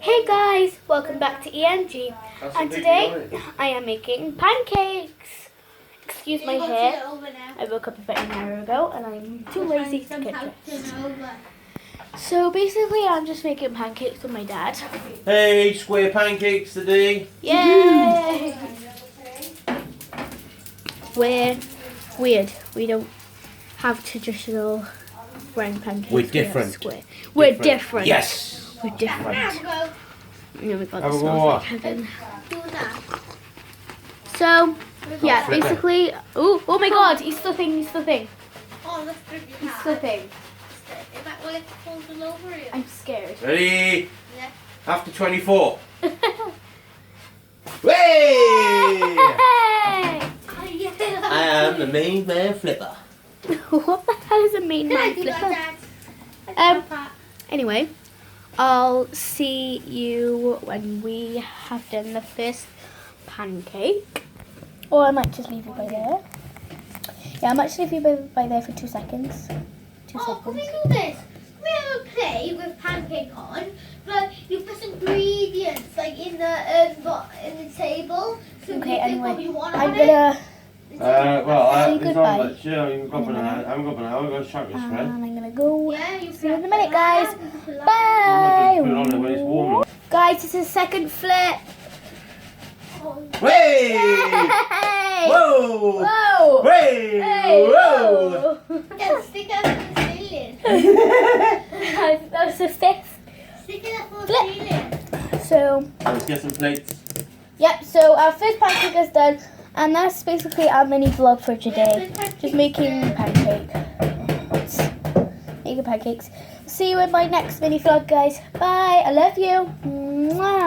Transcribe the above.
Hey guys, welcome back to ENG. And today I am making pancakes. Excuse my hair. I woke up about an hour ago and I'm too lazy to get dressed. So basically I'm just making pancakes with my dad. Hey, square pancakes today. Yay! We're weird. We don't have traditional round pancakes. We're different. Square. We're different. Yes. We're different. Oh my god, Have this a smells go. like heaven. So, yeah, basically... Oh my god, he's slipping. Oh, that's pretty He's hard. slipping. Is that what it's falling over you? I'm scared. Ready? Yeah. After 24. Way! Hey! I am the main man flipper. What the hell is a main Can I man do flipper? that, Dad? Anyway, I'll see you when we have done the first pancake. Or I might just leave you by there. Yeah, I might just leave you by there for 2 seconds. 2 Oh, can we seconds. do this? We have a plate with pancake on, but you put ingredients like in the table. So you Okay, can pick anyway, what you want I'm on gonna... Well, Say it's on, goodbye. but sure, you've got banana. I haven't got banana. I've got chocolate And spread. I'm gonna go. Yeah, you See you in a put minute, guys. that. Bye! Put it on there when it's warm. Guys, this is second flip. Way! Hey! Whoa! Whoa! Way! Hey! Whoa! Yeah, stick it up in the ceiling. That was the fifth. Stick it up on the Flip. ceiling. So, Let's get some plates. yep, so our first pancake is done. And that's basically our mini vlog for today. Just making pancakes. Making pancakes. See you in my next mini vlog, guys. Bye. I love you. Mwah.